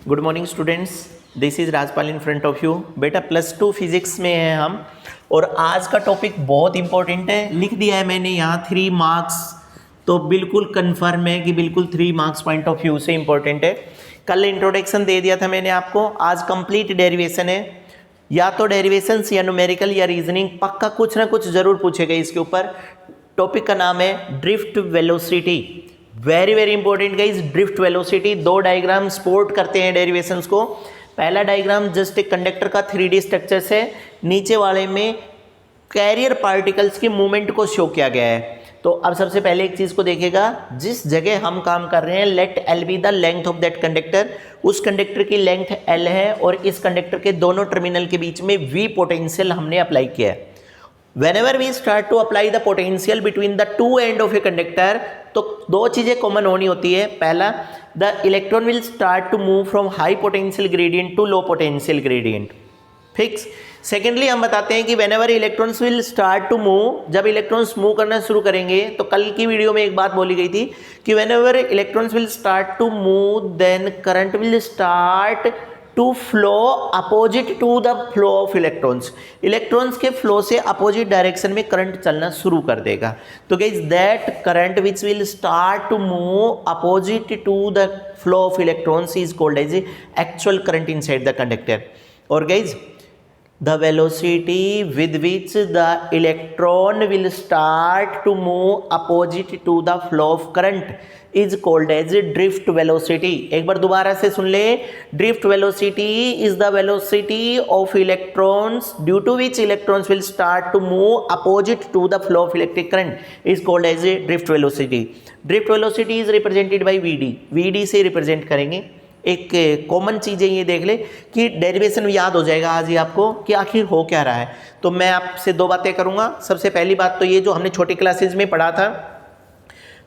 Good morning students, this is Rajpal in front of you. बेटा +2 physics में हैं हम और आज का टॉपिक बहुत इंपॉर्टेंट है। लिख दिया है मैंने यहाँ 3 मार्क्स, तो बिल्कुल कंफर्म है कि बिल्कुल 3 मार्क्स पॉइंट ऑफ व्यू से इंपॉर्टेंट है। कल इंट्रोडक्शन दे दिया था मैंने आपको, आज कंप्लीट डेरिवेशन है। या तो डेरिवेशंस या न्यूमेरिकल या रीजनिंग, पक्का कुछ ना कुछ जरूर पूछेगा इसके ऊपर। टॉपिक का नाम है drift velocity. Very very important guys, drift velocity. 2 diagram support करते हैं डेरिवेशंस को। पहला डायग्राम जस्ट एक कंडक्टर का 3D स्ट्रक्चर से, नीचे वाले में कैरियर पार्टिकल्स की मूवमेंट को शो किया गया है। तो अब सबसे पहले एक चीज को देखेगा, जिस जगह हम काम कर रहे हैं, let L be the length of that conductor. उस कंडक्टर की लेंथ एल है और इस कंडक्टर के दोनों टर्मिनल के बीच में वी पोटेंशियल हमने अप्लाई किया है। Whenever we start to apply the potential between the two end of a conductor, तो 2 चीज़ें कॉमन होनी होती है। पहला, the electron will start to move from high potential gradient to low potential gradient, fix. Secondly हम बताते हैं कि whenever electrons will start to move, जब इलेक्ट्रॉन्स मूव करना शुरू करेंगे, तो कल की वीडियो में एक बात बोली गई थी कि whenever electrons will start to move, then current will start to flow opposite to the flow of electrons. Electrons के फ्लो से अपोजिट डायरेक्शन में करंट चलना शुरू कर देगा। तो guys that current which will start to move opposite to the flow of electrons is called as actual current inside the conductor. और guys the velocity with which the electron will start to move opposite to the flow of current is called as drift velocity। एक बार दोबारा से सुन ले, drift velocity is the velocity of electrons due to which electrons will start to move opposite to the flow of electric current is called as drift velocity। drift velocity is represented by VD। VD से represent करेंगे। एक common चीज़ है, ये देख ले कि derivation में याद हो जाएगा आज ही आपको कि आखिर हो क्या रहा है। तो मैं आपसे 2 बातें करूंगा। सबसे पहली बात तो ये जो हमने छोटी क्लासेस में पढ़ा था,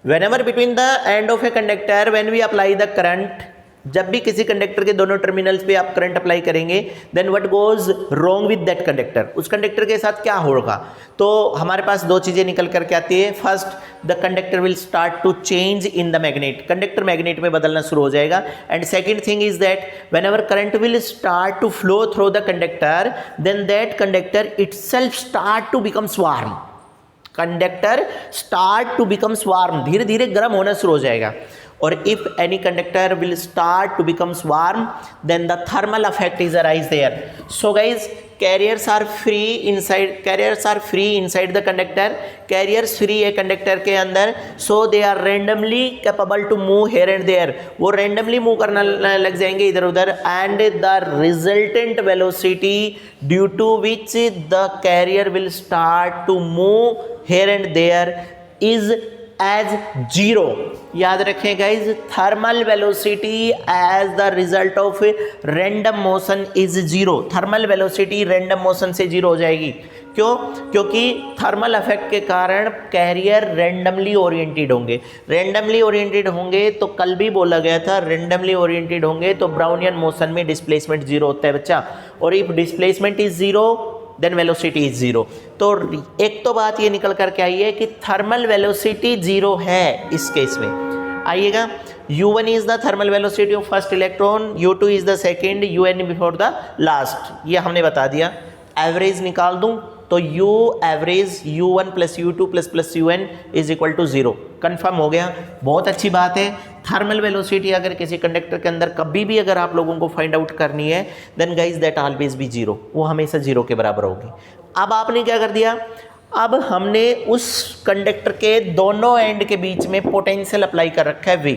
whenever between the end of a conductor when we apply the current, जब भी किसी कंडक्टर के दोनों टर्मिनल्स पे आप करंट अप्लाई करेंगे, then what goes wrong with that conductor, उस कंडक्टर के साथ क्या होगा। तो हमारे पास 2 चीज़ें निकल करके आती है। First, the conductor will start to change in the magnet, conductor magnet में बदलना शुरू हो जाएगा। And second thing is that whenever current will start to flow through the conductor, then that conductor itself start to become warm. Conductor start to become warm, धीरे धीरे गर्म होना शुरू हो जाएगा। और if any conductor will start to become warm, then the thermal effect is arise there. So guys, carriers are free inside the conductor। carriers free है conductor के अंदर, so they are randomly capable to move here and there। वो randomly move करना लग जाएंगे इधर उधर। and the resultant velocity due to which the carrier will start to move here and there is as 0। याद रखें guys, thermal velocity as the result of random motion is 0। Thermal velocity random motion से 0 हो जाएगी। क्यों? क्योंकि thermal effect के कारण career randomly oriented होंगे। रैंडमली ओरिएंटेड होंगे तो कल भी बोला गया था, रैंडमली ओरिएंटेड होंगे तो ब्राउनियन मोशन में डिस्प्लेसमेंट 0 होता है बच्चा। और if displacement is 0 then velocity is 0। तो एक तो बात ये निकल करके आई है कि थर्मल वेलोसिटी 0 है इस केस में। आइएगा, u1 is the thermal velocity of first electron, u2 is the second, un before the last, ये हमने बता दिया। एवरेज निकाल दूं तो u average u1 plus u2 plus un is equal to 0। Confirm हो गया, बहुत अच्छी बात है। थर्मल वेलोसिटी अगर किसी कंडक्टर के अंदर कभी भी अगर आप लोगों को फाइंड आउट करनी है, then guys that always be 0, वो हमेशा 0 के बराबर होगी। अब आपने क्या कर दिया, अब हमने उस कंडक्टर के दोनों एंड के बीच में पोटेंशियल अप्लाई कर रखा है V।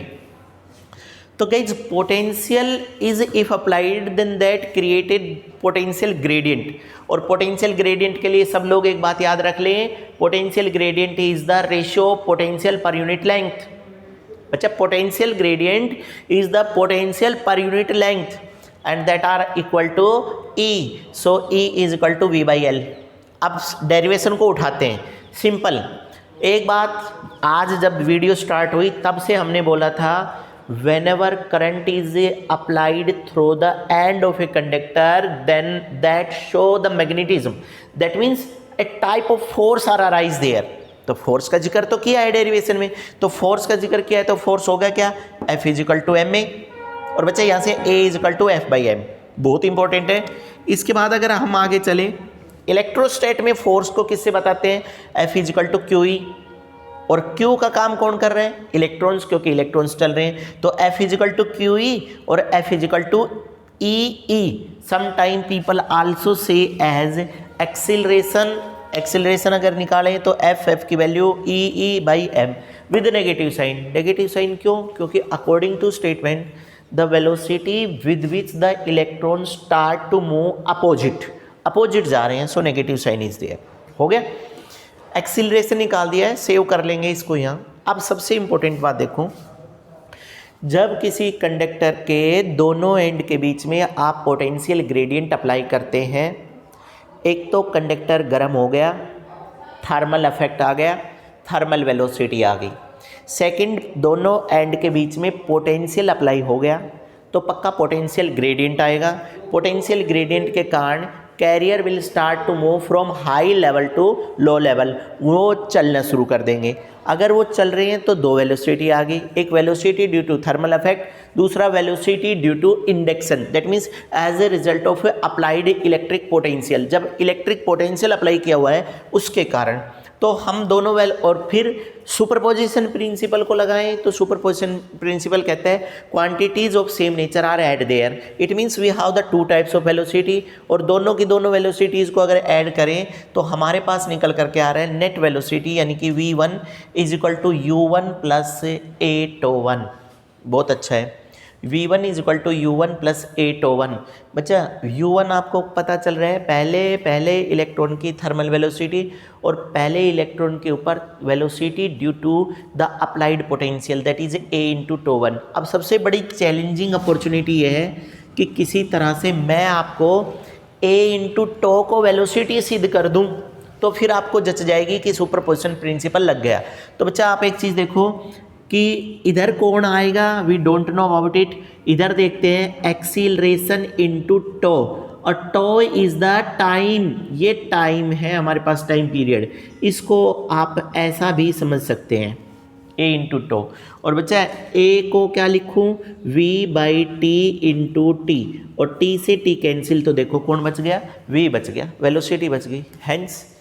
तो guys potential is if applied then that created potential gradient. और पोटेंशियल ग्रेडियंट के लिए सब लोग एक बात याद रख लें, potential gradient is the ratio potential per unit length. अच्छा, potential gradient is the potential per unit length and that are equal to E। So E is equal to V by L। अब derivation को उठाते हैं, simple. एक बात आज जब video start हुई तब से हमने बोला था, whenever current is applied through the end of a conductor, then that show the magnetism, that means a type of force are arise there। तो फोर्स का जिक्र तो किया है डेरिवेशन में, तो फोर्स का जिक्र किया है तो फोर्स होगा क्या, F is equal to ma। और बच्चा यहाँ से A is equal to F/m, बहुत इंपॉर्टेंट है। इसके बाद अगर हम आगे चले, इलेक्ट्रोस्टैट में फोर्स को किससे बताते हैं? F is equal to QE, और Q का काम कौन कर रहे हैं? इलेक्ट्रॉन्स, क्योंकि इलेक्ट्रॉन्स चल रहे हैं। तो F is equal to QE और F is equal to EE। Sometime people also say as acceleration. Acceleration अगर निकालें तो F की value EE/m with negative sign. Negative sign क्यों? क्योंकि according to statement the velocity with which the electron start to move opposite जा रहे हैं, so negative sign is there. हो गया, एक्सिलरेशन निकाल दिया है, सेव कर लेंगे इसको यहाँ। अब सबसे इंपॉर्टेंट बात देखो, जब किसी कंडक्टर के दोनों एंड के बीच में आप पोटेंशियल ग्रेडियंट अप्लाई करते हैं, एक तो कंडक्टर गर्म हो गया, थर्मल इफेक्ट आ गया, थर्मल वेलोसिटी आ गई। सेकंड, दोनों एंड के बीच में पोटेंशियल अप्लाई हो गया तो पक्का पोटेंशियल ग्रेडियंट आएगा। पोटेंशियल ग्रेडियंट के कारण carrier will start to move from high level to low level, वो चलना शुरू कर देंगे। अगर वो चल रहे हैं तो दो वेलोसिटी आ गई, एक velocity due to thermal effect, दूसरा velocity due to induction, that means as a result of applied electric potential. जब इलेक्ट्रिक पोटेंशियल अप्लाई किया हुआ है उसके कारण, तो हम दोनों और फिर सुपरपोजिशन प्रिंसिपल को लगाएं तो सुपरपोजिशन प्रिंसिपल कहता है quantities of same nature are at there, it means we have the two types of velocity, और दोनों की दोनों वेलोसिटीज़ को अगर ऐड करें तो हमारे पास निकल करके आ रहा है नेट वेलोसिटी, यानी कि V1 is equal to U1 plus A₂1। बहुत अच्छा है, V1 is equal to U1 plus A₂1। बच्चा U1 आपको पता चल रहा है पहले इलेक्ट्रॉन की थर्मल वेलोसिटी और पहले इलेक्ट्रॉन के ऊपर velocity due to the applied potential, that is A₂1। अब सबसे बड़ी चैलेंजिंग अपॉर्चुनिटी ये है कि किसी तरह से मैं आपको A₂ को वेलोसिटी सिद्ध कर दूं तो फिर आपको जच जाएगी कि सुपरपोजिशन प्रिंसिपल लग गया। तो बच्चा आप एक चीज़ देखो कि इधर कौन आएगा, we don't know about it. इधर देखते हैं एक्सीलरेशन इनटू टो, और टो इज़ द टाइम, ये टाइम है हमारे पास, टाइम पीरियड। इसको आप ऐसा भी समझ सकते हैं A इंटू टो। और बच्चा A को क्या लिखूं? V/T इंटू टी, और T से T कैंसिल, तो देखो कौन बच गया? V बच गया, वेलोसिटी बच गई। हैंस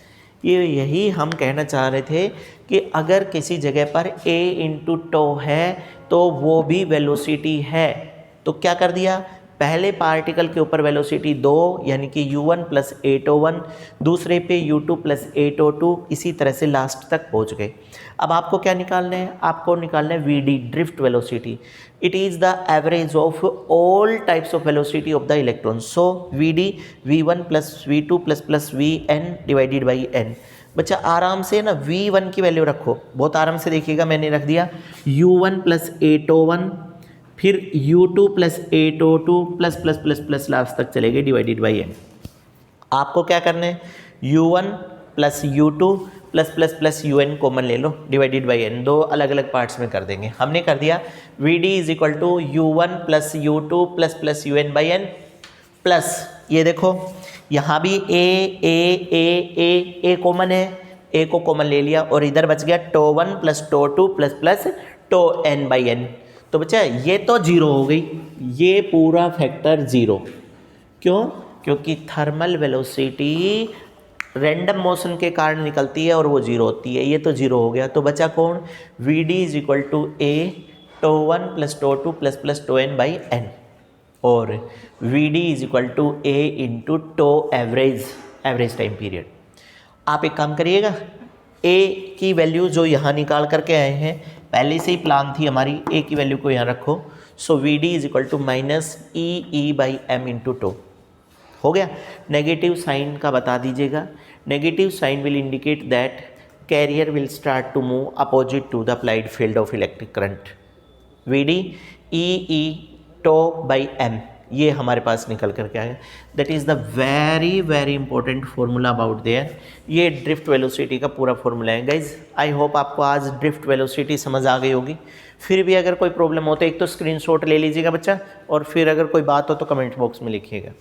यही हम कहना चाह रहे थे कि अगर किसी जगह पर A इंटू टो है तो वो भी वेलोसिटी है। तो क्या कर दिया? पहले पार्टिकल के ऊपर वेलोसिटी 2 यानी कि U1 प्लस A₂1, दूसरे पे U2 प्लस A₂2, इसी तरह से लास्ट तक पहुंच गए। अब आपको क्या निकालना है? आपको निकालना है VD, drift velocity. It is the average of all types of velocity of the electron. So VD V1 plus V2 plus Vn divided by n। बच्चा आराम से ना V1 की वैल्यू रखो, बहुत आराम से देखिएगा, मैंने रख दिया U1 प्लस A₂1, फिर U2 plus A₂2 plus plus plus plus last तक चलेंगे डिवाइडेड बाई n। आपको क्या करना है? U1 plus U2 plus plus plus UN common ले लो डिवाइडेड बाई n, दो अलग अलग पार्ट्स में कर देंगे। हमने कर दिया VD is equal to U1 plus U2 plus plus UN by n, plus ये देखो यहाँ भी A कॉमन है, A को कॉमन ले लिया, और इधर बच गया टो1 प्लस टो2 plus plus tau n by n। तो बच्चा ये तो जीरो हो गई, ये पूरा फैक्टर जीरो। क्यों? क्योंकि थर्मल वेलोसिटी रैंडम मोशन के कारण निकलती है और वो जीरो होती है, ये तो जीरो हो गया। तो बचा कौन? VD is equal to A टो1 प्लस टो2 plus plus tau n by n, और VD is equal to A into tau average time period. आप एक काम करिएगा, A की वैल्यू जो यहाँ निकाल करके आए हैं, पहले से ही प्लान थी हमारी, A की वैल्यू को यहाँ रखो। So VD is equal to minus EE/m into tau. हो गया। नेगेटिव साइन का बता दीजिएगा। Negative sign will indicate that carrier will start to move opposite to the applied field of electric current. VD E₂/m, ये हमारे पास निकल करके आया। That is the very very important formula about there. ये ड्रिफ्ट वेलोसिटी का पूरा formula है गाइज। आई होप आपको आज ड्रिफ्ट वेलोसिटी समझ आ गई होगी। फिर भी अगर कोई प्रॉब्लम हो तो एक तो स्क्रीनशॉट ले लीजिएगा बच्चा, और फिर अगर कोई बात हो तो कमेंट बॉक्स में लिखिएगा।